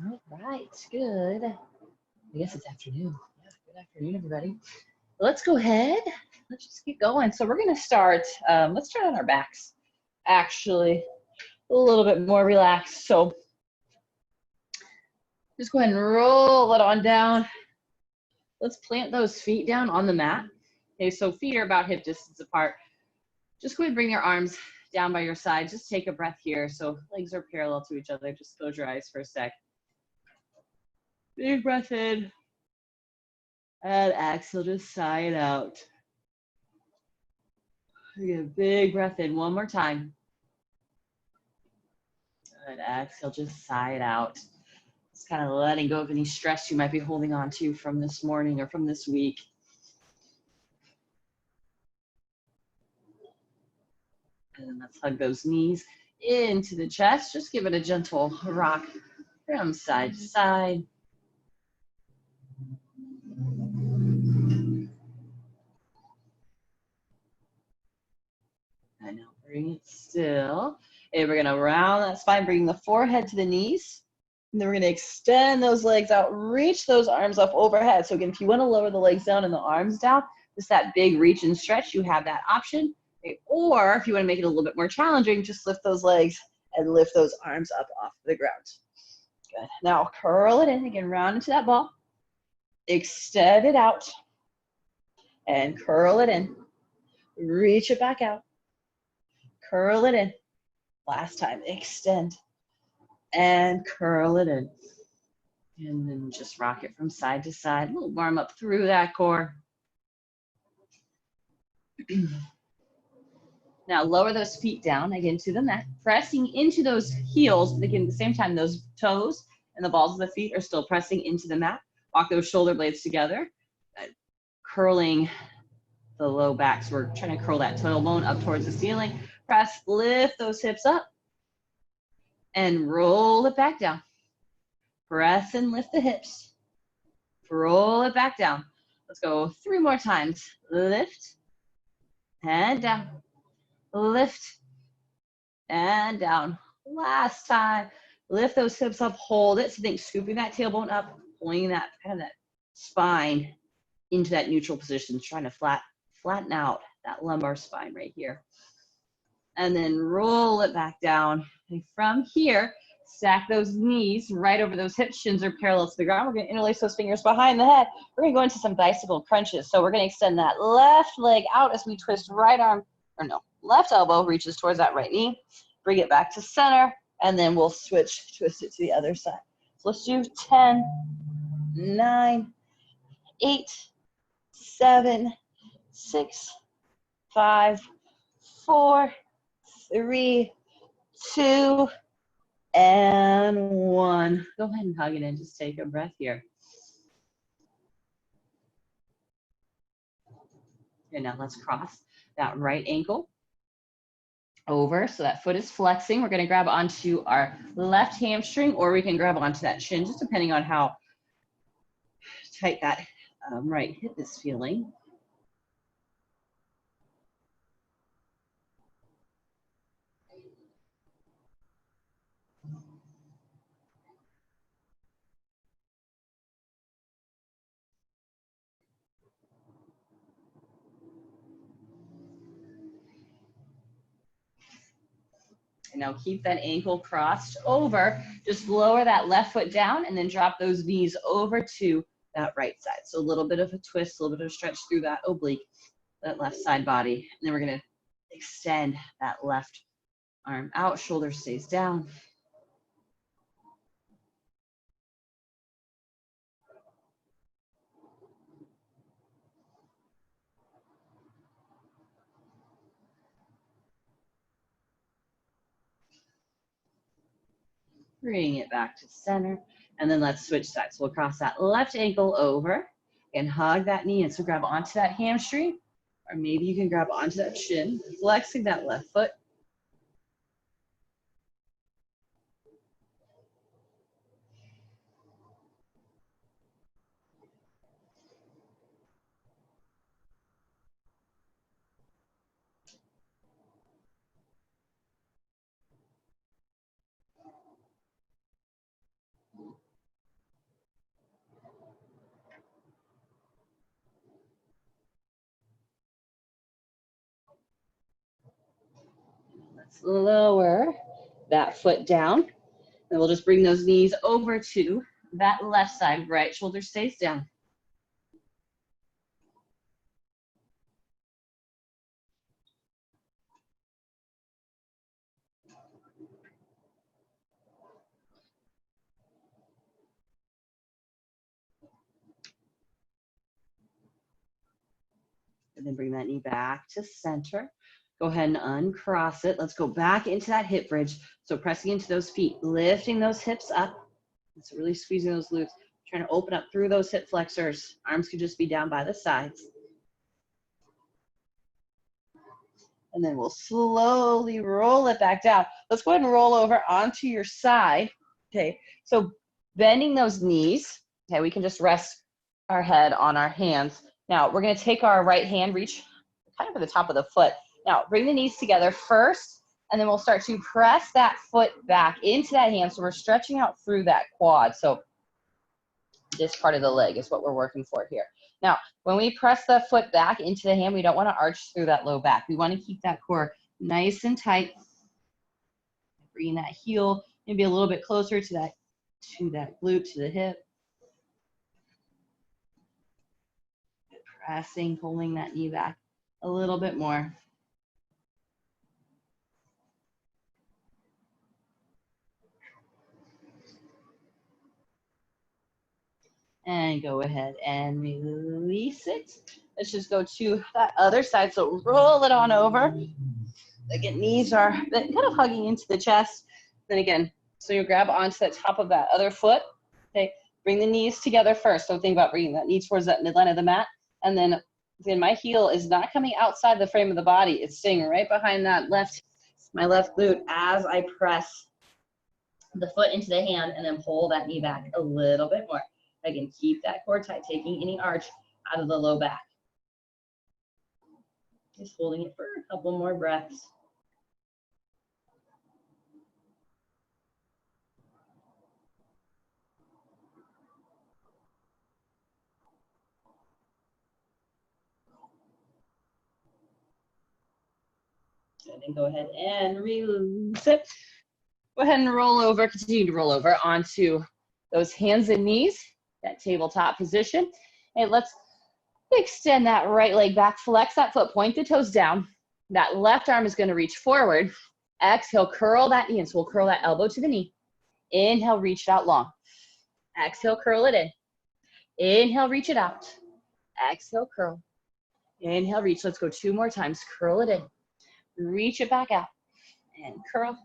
All right, good. I guess it's afternoon. Yeah, good afternoon, everybody. Let's go ahead. Let's just keep going. So we're going to start, let's start on our backs, actually, a little bit more relaxed. So just go ahead and roll it on down. Let's plant those feet down on the mat. Okay, so feet are about hip distance apart. Just go ahead and bring your arms down by your side. Just take a breath here. So legs are parallel to each other. Just close your eyes for a sec. Big breath in. And exhale, just sigh it out. Again, big breath in one more time. And exhale, just sigh it out. Just kind of letting go of any stress you might be holding on to from this morning or from this week. And then let's hug those knees into the chest. Just give it a gentle rock from side to side. And now bring it still. And we're gonna round that spine, bring the forehead to the knees. And then we're gonna extend those legs out, reach those arms up overhead. So again, if you wanna lower the legs down and the arms down, just that big reach and stretch, you have that option. Okay. Or if you wanna make it a little bit more challenging, just lift those legs and lift those arms up off the ground. Good. Now curl it in, again, round into that ball. Extend it out and curl it in. Reach it back out. Curl it in. Last time, extend and curl it in. And then just rock it from side to side. A little warm up through that core. Now lower those feet down again to the mat, pressing into those heels. But again, at the same time, those toes and the balls of the feet are still pressing into the mat. Walk those shoulder blades together, curling the low back. So we're trying to curl that tailbone up towards the ceiling. Press, lift those hips up and roll it back down. Press and lift the hips. Roll it back down. Let's go 3 more times. Lift and down. Lift and down. Last time. Lift those hips up, hold it. So think scooping that tailbone up, pulling that kind of that spine into that neutral position, trying to flatten out that lumbar spine right here. And then roll it back down. And from here, stack those knees right over those hips. Shins are parallel to the ground. We're going to interlace those fingers behind the head. We're going to go into some bicycle crunches. So we're going to extend that left leg out as we twist right arm, or no, left elbow reaches towards that right knee. Bring it back to center, and then we'll switch, twist it to the other side. So let's do 10, 9, 8, 7, 6, 5, 4, 3, 2, and 1. Go ahead and hug it in. Just take a breath here. And now let's cross that right ankle over. So that foot is flexing. We're going to grab onto our left hamstring, or we can grab onto that shin, just depending on how tight that right hip is feeling. And now keep that ankle crossed over. Just lower that left foot down and then drop those knees over to that right side. So a little bit of a twist, a little bit of a stretch through that oblique, that left side body. And then we're going to extend that left arm out, shoulder stays down. Bring it back to center, and then let's switch sides. So we'll cross that left ankle over and hug that knee in. So grab onto that hamstring, or maybe you can grab onto that shin, flexing that left foot. lower that foot down. And we'll just bring those knees over to that left side. Right shoulder stays down. And then bring that knee back to center. Go ahead and uncross it. Let's go back into that hip bridge. So pressing into those feet, lifting those hips up. So really squeezing those glutes, trying to open up through those hip flexors. Arms could just be down by the sides. And then we'll slowly roll it back down. Let's go ahead and roll over onto your side. Okay, so bending those knees. Okay, we can just rest our head on our hands. Now we're gonna take our right hand, reach kind of at the top of the foot. Now bring the knees together first, and then we'll start to press that foot back into that hand. So we're stretching out through that quad. So this part of the leg is what we're working for here. Now, when we press the foot back into the hand, we don't want to arch through that low back. We want to keep that core nice and tight. Bring that heel maybe a little bit closer to that glute, to the hip. Pressing, pulling that knee back a little bit more. And go ahead and release it. Let's just go to that other side. So roll it on over. Again, knees are kind of hugging into the chest. Then again, so you grab onto the top of that other foot. Okay, bring the knees together first. So think about bringing that knee towards that midline of the mat. And then my heel is not coming outside the frame of the body. It's staying right behind that my left glute as I press the foot into the hand and then pull that knee back a little bit more. Again, keep that core tight, taking any arch out of the low back. Just holding it for a couple more breaths. And then go ahead and release it. Go ahead and roll over, continue to roll over onto those hands and knees, that tabletop position. And let's extend that right leg back, flex that foot, point the toes down. That left arm is going to reach forward. Exhale, curl that knee in. So we'll curl that elbow to the knee. Inhale, reach it out long. Exhale, curl it in. Inhale, reach it out. Exhale, curl. Inhale, reach. Let's go 2 more times. Curl it in. Reach it back out. And curl.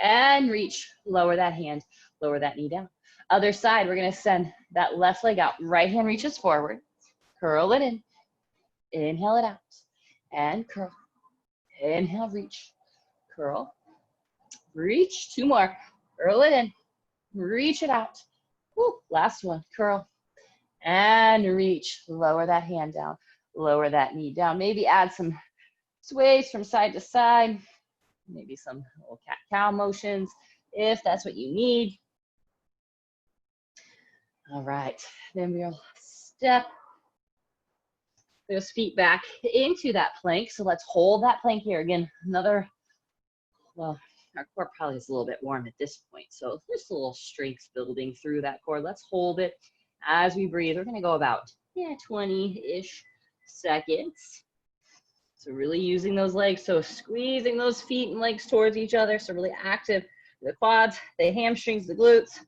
And reach. Lower that hand. Lower that knee down. Other side, we're going to send that left leg out. Right hand reaches forward. Curl it in. Inhale it out. And curl. Inhale, reach. Curl. Reach. 2 more. Curl it in. Reach it out. Woo. Last one. Curl. And reach. Lower that hand down. Lower that knee down. Maybe add some sways from side to side. Maybe some little cat-cow motions if that's what you need. All right. Then we'll step those feet back into that plank. So let's hold that plank here. Again, well, our core probably is a little bit warm at this point. So just a little strength building through that core. Let's hold it as we breathe. We're going to go about 20-ish seconds. So really using those legs. So squeezing those feet and legs towards each other. So really active. The quads, the hamstrings, the glutes.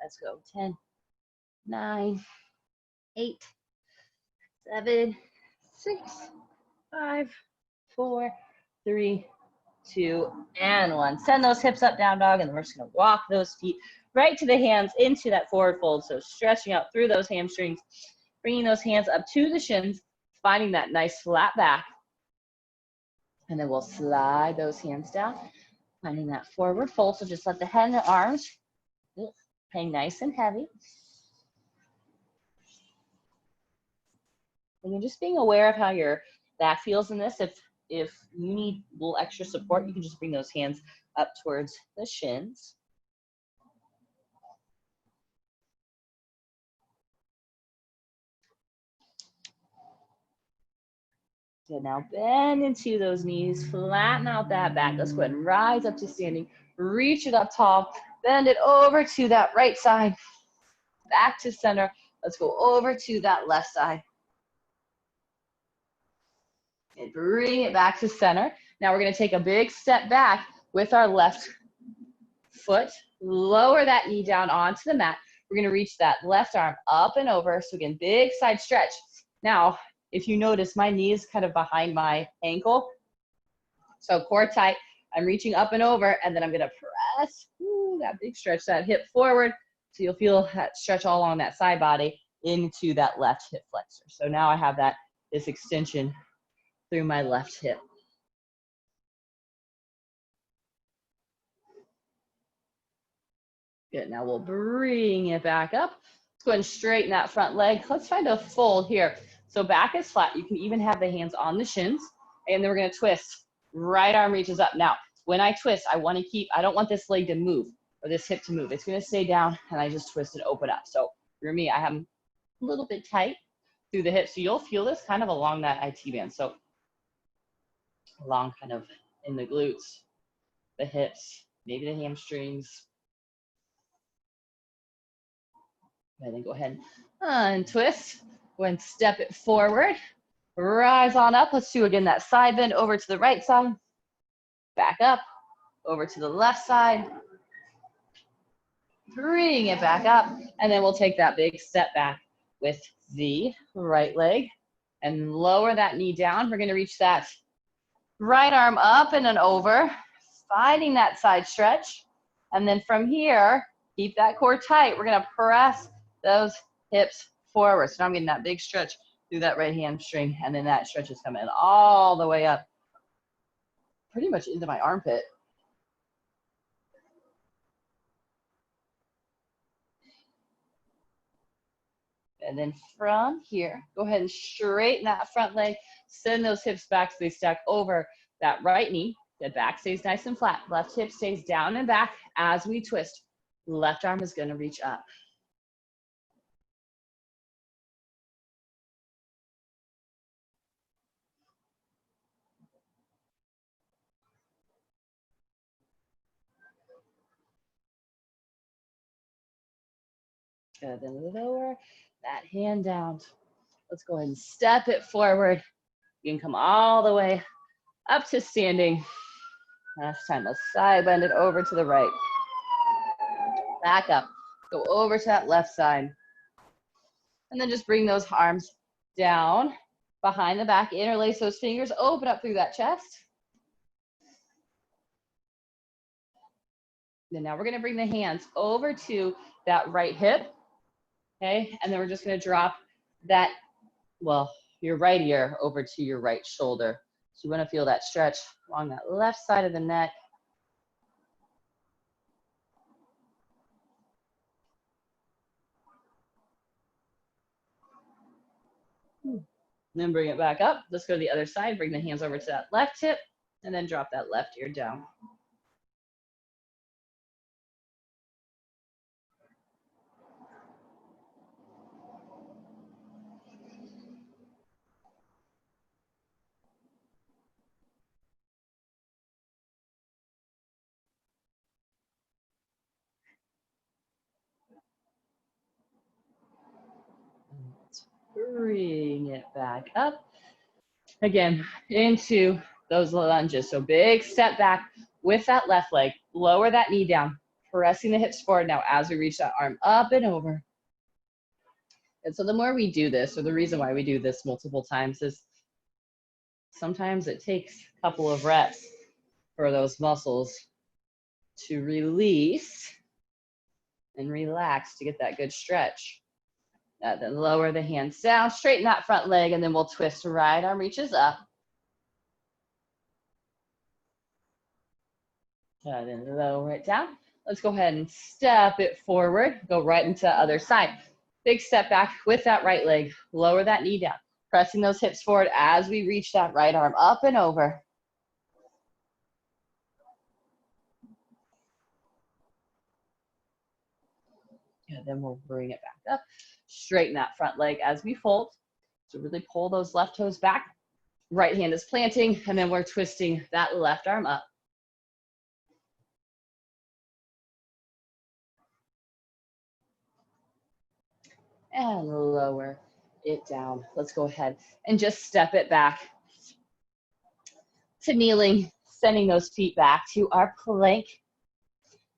Let's go. 10, 9, 8, 7, 6, 5, 4, 3, 2, and 1. Send those hips up, down dog, and then we're just going to walk those feet right to the hands into that forward fold. So stretching out through those hamstrings, bringing those hands up to the shins, finding that nice flat back. And then we'll slide those hands down, finding that forward fold. So just let the head and the arms hang nice and heavy. And then just being aware of how your back feels in this. If you need a little extra support, you can just bring those hands up towards the shins. Good, now bend into those knees, flatten out that back. Let's go ahead and rise up to standing. Reach it up tall, bend it over to that right side, back to center. Let's go over to that left side. And bring it back to center. Now we're gonna take a big step back with our left foot. Lower that knee down onto the mat. We're gonna reach that left arm up and over. So again, big side stretch. Now, if you notice, my knee is kind of behind my ankle. So core tight, I'm reaching up and over, and then I'm gonna press that big stretch, that hip forward. So you'll feel that stretch all along that side body into that left hip flexor. So now I have this extension through my left hip. Good, now we'll bring it back up. Let's go ahead and straighten that front leg. Let's find a fold here. So back is flat. You can even have the hands on the shins. And then we're gonna twist. Right arm reaches up. Now, when I twist, I don't want this leg to move or this hip to move. It's gonna stay down and I just twist and open up. So for me, I have them a little bit tight through the hips. So you'll feel this kind of along that IT band. So along kind of in the glutes, the hips, maybe the hamstrings. And then go ahead and twist. Go ahead and step it forward. Rise on up. Let's do again that side bend over to the right side. Back up, over to the left side. Bring it back up. And then we'll take that big step back with the right leg and lower that knee down. We're going to reach that right arm up and then over, finding that side stretch. And then from here, keep that core tight. We're going to press those hips forward. So now I'm getting that big stretch through that right hamstring, and then that stretch is coming all the way up, pretty much into my armpit. And then from here, go ahead and straighten that front leg, send those hips back so they stack over that right knee. The back stays nice and flat. Left hip stays down and back as we twist. Left arm is going to reach up. Good, then lower that hand down. Let's go ahead and step it forward. You can come all the way up to standing. Last time, let's side bend it over to the right. Back up, go over to that left side. And then just bring those arms down behind the back, interlace those fingers, open up through that chest. Then now we're gonna bring the hands over to that right hip, okay? And then we're just gonna drop that, well, your right ear over to your right shoulder. So you wanna feel that stretch along that left side of the neck. And then bring it back up. Let's go to the other side. Bring the hands over to that left hip and then drop that left ear down. Let's bring it back up. Again, into those lunges. So big step back with that left leg. Lower that knee down, pressing the hips forward now as we reach that arm up and over. And so the more we do this, or the reason why we do this multiple times, is sometimes it takes a couple of reps for those muscles to release and relax to get that good stretch. Then lower the hands down, straighten that front leg, and then we'll twist. Right arm reaches up. Then lower it down. Let's go ahead and step it forward. Go right into the other side. Big step back with that right leg. Lower that knee down. Pressing those hips forward as we reach that right arm up and over. And then we'll bring it back up. Straighten that front leg as we fold. So really pull those left toes back. Right hand is planting, and then we're twisting that left arm up. And lower it down. Let's go ahead and just step it back to kneeling, sending those feet back to our plank.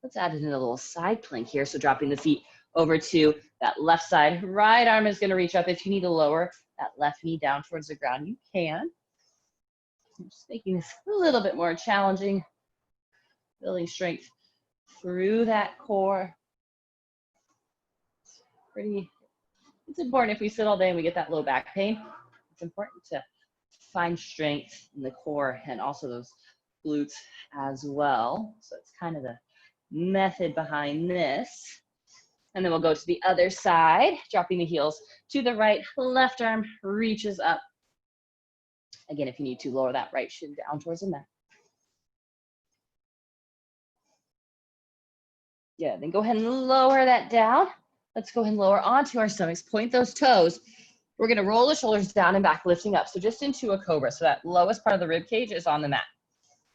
Let's add in a little side plank here. So dropping the feet over to that left side. Right arm is going to reach up. If you need to lower that left knee down towards the ground, you can. I'm just making this a little bit more challenging. Building strength through that core. It's important if we sit all day and we get that low back pain. It's important to find strength in the core and also those glutes as well. So it's kind of the method behind this. And then we'll go to the other side, dropping the heels to the right. Left arm reaches up. Again, if you need to, lower that right shin down towards the mat. Yeah, then go ahead and lower that down. Let's go ahead and lower onto our stomachs. Point those toes. We're going to roll the shoulders down and back, lifting up. So just into a cobra. So that lowest part of the rib cage is on the mat.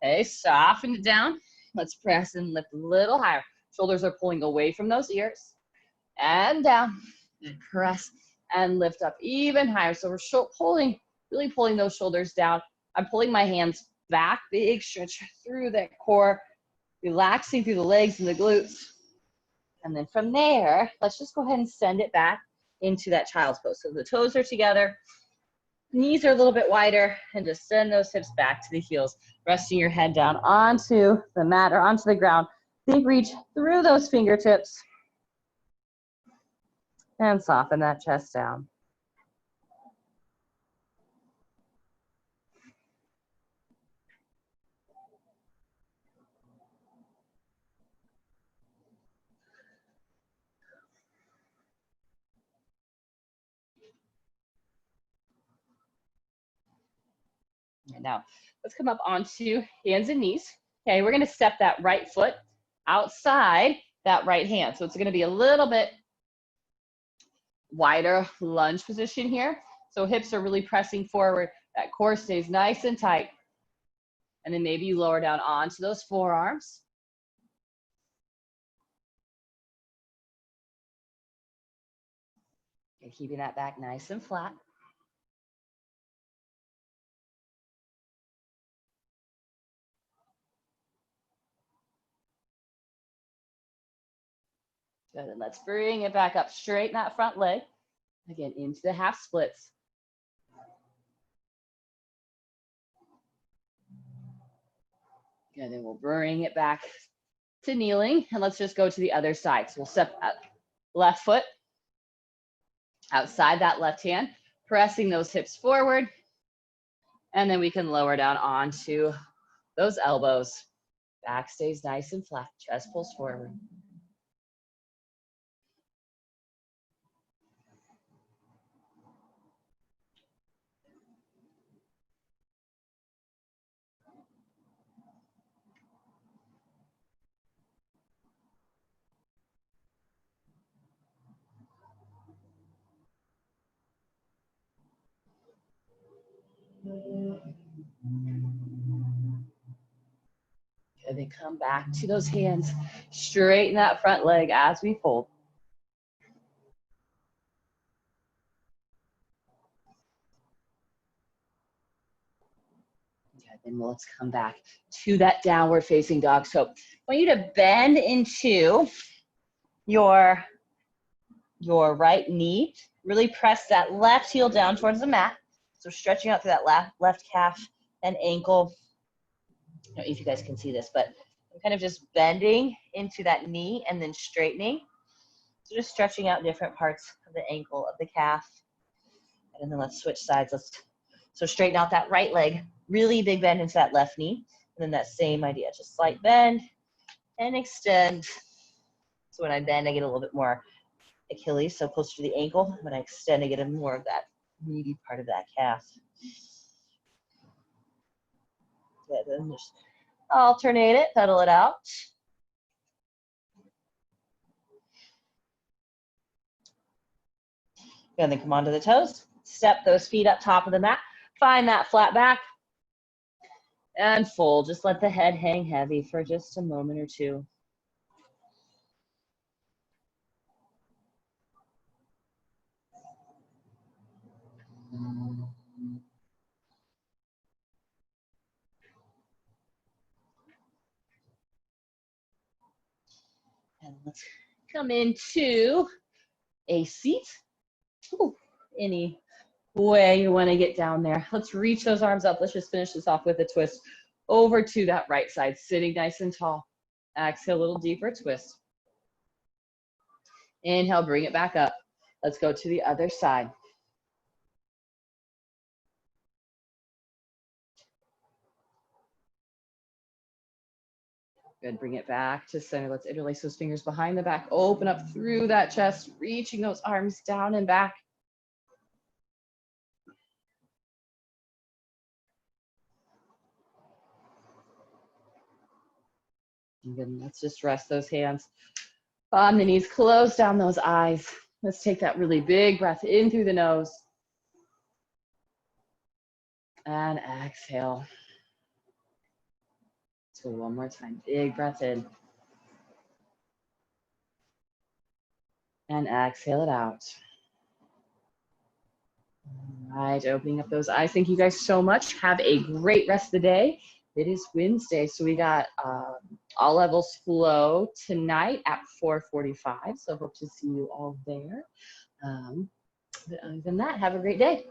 Okay, soften it down. Let's press and lift a little higher. Shoulders are pulling away from those ears. And down. And press and lift up even higher. So we're really pulling those shoulders down. I'm pulling my hands back. Big stretch through that core. Relaxing through the legs and the glutes. And then from there, let's just go ahead and send it back into that child's pose. So the toes are together, knees are a little bit wider, and just send those hips back to the heels, resting your head down onto the mat or onto the ground. Think reach through those fingertips and soften that chest down. And now let's come up onto hands and knees. Okay, we're going to step that right foot outside that right hand. So it's going to be a little bit wider lunge position here. So hips are really pressing forward. That core stays nice and tight. And then maybe you lower down onto those forearms. And keeping that back nice and flat. Good, and let's bring it back up. Straighten that front leg. Again, into the half splits. And then we'll bring it back to kneeling. And let's just go to the other side. So we'll step up, left foot outside that left hand, pressing those hips forward. And then we can lower down onto those elbows. Back stays nice and flat, chest pulls forward. And then come back to those hands. Straighten that front leg as we fold. Okay, then let's come back to that downward facing dog. So I want you to bend into your right knee. Really press that left heel down towards the mat. So stretching out through that left calf and ankle. I don't know if you guys can see this, but I'm kind of just bending into that knee and then straightening. So just stretching out different parts of the ankle, of the calf. And then let's switch sides. So straighten out that right leg. Really big bend into that left knee. And then that same idea, just slight bend and extend. So when I bend, I get a little bit more Achilles, so closer to the ankle. When I extend, I get more of that meaty part of that calf. Good, then just alternate it, pedal it out. And then come onto the toes. Step those feet up top of the mat. Find that flat back. And fold. Just let the head hang heavy for just a moment or two. And let's come into a seat. Ooh, any way you want to get down there. Let's reach those arms up. Let's just finish this off with a twist over to that right side, sitting nice and tall. Exhale, a little deeper twist. Inhale, bring it back up. Let's go to the other side. Good, bring it back to center. Let's interlace those fingers behind the back. Open up through that chest, reaching those arms down and back. And then let's just rest those hands on the knees, close down those eyes. Let's take that really big breath in through the nose. And exhale. So one more time, big breath in. And exhale it out. All right, opening up those eyes. Thank you guys so much. Have a great rest of the day. It is Wednesday, so we got all levels flow tonight at 4:45. So hope to see you all there. But other than that, have a great day.